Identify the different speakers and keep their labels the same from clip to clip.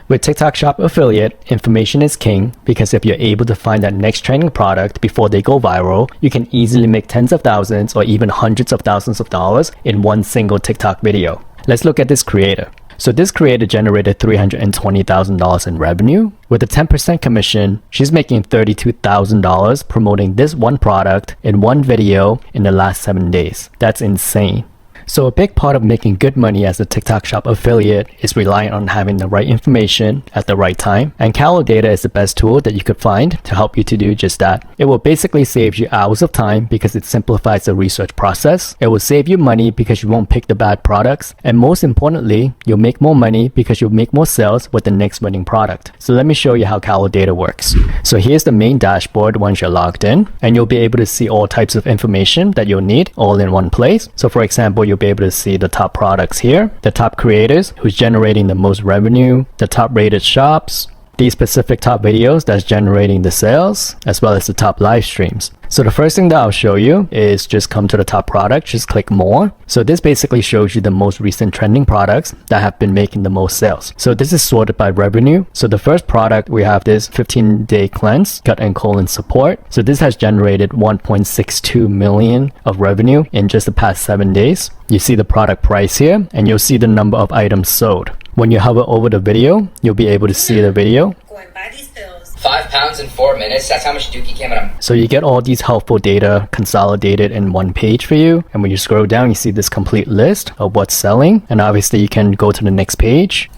Speaker 1: With TikTok Shop Affiliate, information is king because if you're able to find that next trending product before they go viral, you can easily make tens of thousands or even hundreds of thousands of dollars in one single TikTok video. Let's look at this creator. So this creator generated $320,000 in revenue. With a 10% commission, she's making $32,000 promoting this one product in one video in the last 7 days. That's insane. So a big part of making good money as a TikTok Shop affiliate is relying on having the right information at the right time, and Kalodata is the best tool that you could find to help you to do just that. It will basically save you hours of time because it simplifies the research process. It will save you money because you won't pick the bad products, and most importantly, you'll make more money because you'll make more sales with the next winning product. So let me show you how Kalodata works. So here's the main dashboard once you're logged in, and you'll be able to see all types of information that you'll need all in one place. So for example, you'll be able to see the top products here, the top creators who's generating the most revenue, the top rated shops, these specific top videos that's generating the sales, as well as the top live streams. So the first thing that I'll show you is just come to the top product, just click more. So this basically shows you the most recent trending products that have been making the most sales. So this is sorted by revenue. So the first product, we have this 15-day cleanse, gut and colon support. So this has generated 1.62 million of revenue in just the past 7 days. You see the product price here, and you'll see the number of items sold. When you hover over the video, you'll be able to see the video.
Speaker 2: 5 pounds in 4 minutes, that's how much Dookie came out.
Speaker 1: So you get all these helpful data consolidated in one page for you. And when you scroll down, you see this complete list of what's selling. And obviously you can go to the next page.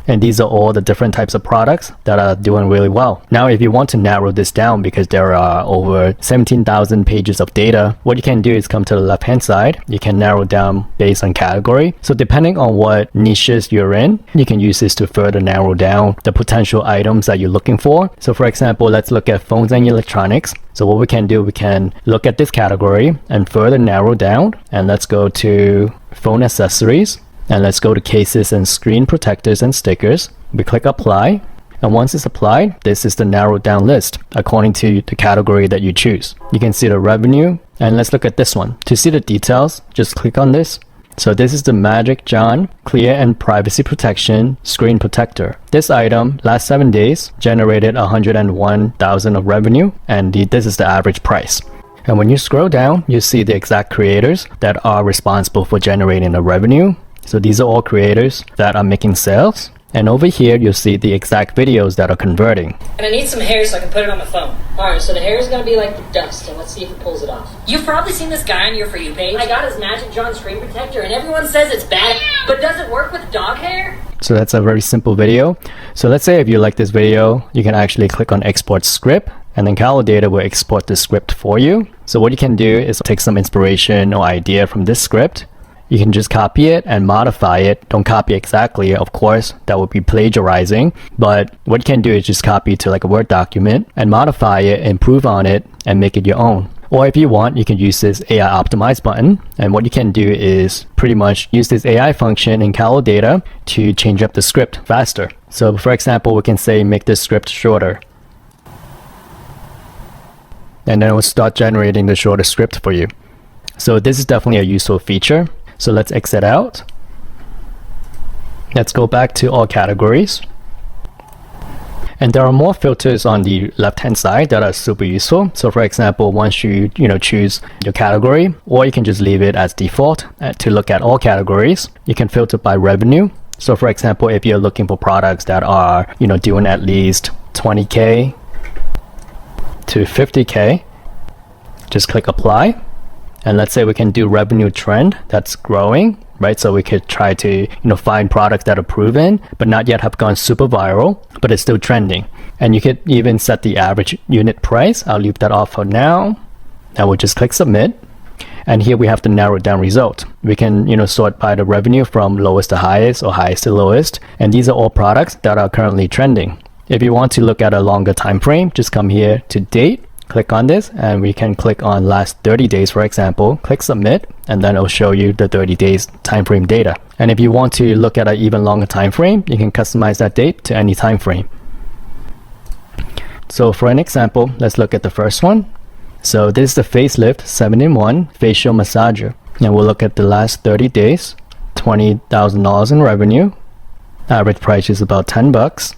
Speaker 1: And these are all the different types of products that are doing really well. Now, if you want to narrow this down because there are over 17,000 pages of data, what you can do is come to the left-hand side. You can narrow down based on category. So depending on what niches you're in, you can use this to further narrow down the potential items that you're looking for. So for example, let's look at phones and electronics. So what we can do, we can look at this category and further narrow down. And let's go to phone accessories. And let's go to cases and screen protectors and stickers. We click apply. And once it's applied, this is the narrowed down list according to the category that you choose. You can see the revenue. And let's look at this one. To see the details, just click on this. So this is the Magic John Clear and Privacy Protection Screen Protector. This item, last 7 days, generated 101,000 of revenue. And this is the average price. And when you scroll down, you see the exact creators that are responsible for generating the revenue. So these are all creators that are making sales. And over here, you'll see the exact videos that are converting.
Speaker 3: And I need some hair so I can put it on my phone. Alright, so the hair is going to be like the dust, and let's see if it pulls it off. You've probably seen this guy on your For You page. I got his Magic John screen protector, and everyone says it's bad, but does it work with dog hair?
Speaker 1: So that's a very simple video. So let's say if you like this video, you can actually click on Export Script, and then Kalodata will export the script for you. So what you can do is take some inspiration or idea from this script. You can just copy it and modify it. Don't copy exactly, of course, that would be plagiarizing. But what you can do is just copy it to like a Word document and modify it, improve on it, and make it your own. Or if you want, you can use this AI optimize button. And what you can do is pretty much use this AI function in Kalodata to change up the script faster. So for example, we can say make this script shorter. And then it will start generating the shorter script for you. So this is definitely a useful feature. So let's exit out. Let's go back to all categories. And there are more filters on the left-hand side that are super useful. So for example, once you choose your category, or you can just leave it as default to look at all categories. You can filter by revenue. So for example, if you're looking for products that are doing at least 20K to 50K, just click apply. And let's say we can do revenue trend that's growing, right? So we could try to find products that are proven but not yet have gone super viral, but it's still trending. And you could even set the average unit price. I'll leave that off for now. Now we'll just click submit. And here we have the narrowed down result. We can sort by the revenue from lowest to highest or highest to lowest. And these are all products that are currently trending. If you want to look at a longer time frame, just come here to date. Click on this, and we can click on last 30 days, for example. Click submit, and then it'll show you the 30 days time frame data. And if you want to look at an even longer time frame, you can customize that date to any time frame. So for an example, let's look at the first one. So this is the facelift 7-in-1 facial massager. And we'll look at the last 30 days, $20,000 in revenue. Average price is about 10 bucks.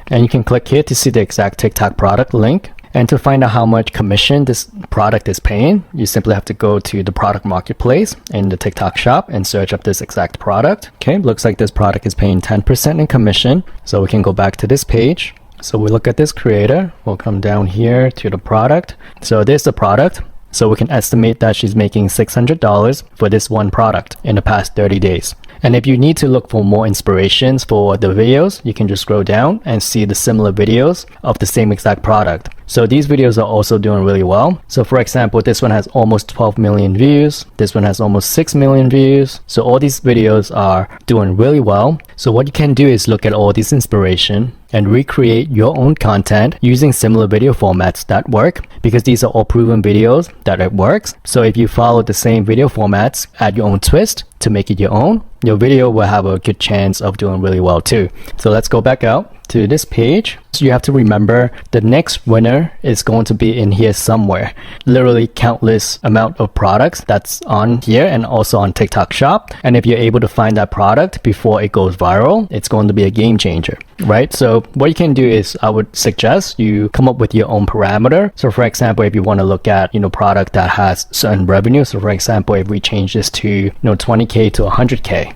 Speaker 1: And you can click here to see the exact TikTok product link. And to find out how much commission this product is paying, you simply have to go to the product marketplace in the TikTok shop and search up this exact product. Okay, looks like this product is paying 10% in commission. So we can go back to this page. So we look at this creator, we'll come down here to the product. So there's the product. So we can estimate that she's making $600 for this one product in the past 30 days. And if you need to look for more inspirations for the videos, you can just scroll down and see the similar videos of the same exact product. So these videos are also doing really well. So for example, this one has almost 12 million views. This one has almost 6 million views. So all these videos are doing really well. So what you can do is look at all these inspiration and recreate your own content using similar video formats that work, because these are all proven videos that it works. So if you follow the same video formats, add your own twist to make it your own, your video will have a good chance of doing really well too. So let's go back out to this page. So you have to remember the next winner is going to be in here somewhere. Literally countless amount of products that's on here and also on TikTok shop. And if you're able to find that product before it goes viral, it's going to be a game changer, right? So what you can do is, I would suggest you come up with your own parameter. So for example, if you want to look at, product that has certain revenue. So for example, if we change this to, 20K to 100K,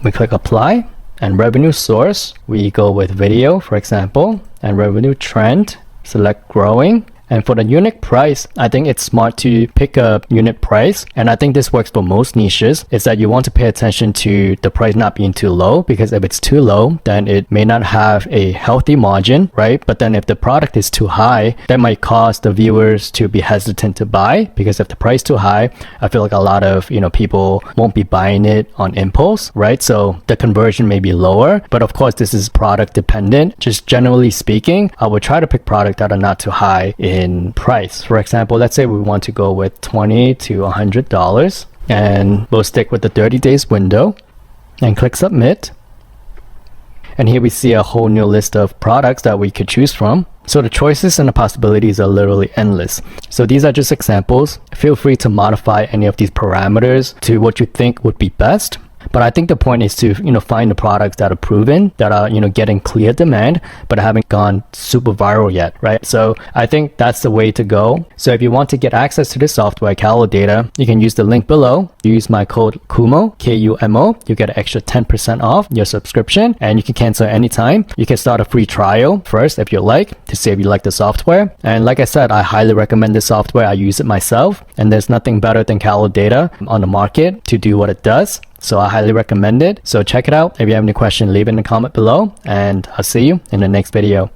Speaker 1: we click apply. And revenue source, we go with video, for example, and revenue trend, select growing. And for the unit price, I think it's smart to pick a unit price. And I think this works for most niches, is that you want to pay attention to the price not being too low, because if it's too low, then it may not have a healthy margin, right? But then if the product is too high, that might cause the viewers to be hesitant to buy, because if the price is too high, I feel like a lot of, people won't be buying it on impulse, right? So the conversion may be lower, but of course this is product dependent. Just generally speaking, I would try to pick products that are not too high in price. For example, let's say we want to go with $20 to $100, and we'll stick with the 30 days window and click submit. And here we see a whole new list of products that we could choose from. So the choices and the possibilities are literally endless. So these are just examples. Feel free to modify any of these parameters to what you think would be best. But I think the point is to, find the products that are proven, that are, getting clear demand, but haven't gone super viral yet, right? So I think that's the way to go. So if you want to get access to this software, Kalodata, you can use the link below. Use my code KUMO, K-U-M-O. You get an extra 10% off your subscription, and you can cancel anytime. You can start a free trial first if you like, to see if you like the software. And like I said, I highly recommend this software. I use it myself, and there's nothing better than Kalodata on the market to do what it does. So I highly recommend it. So check it out. If you have any questions, leave it in the comment below, and I'll see you in the next video.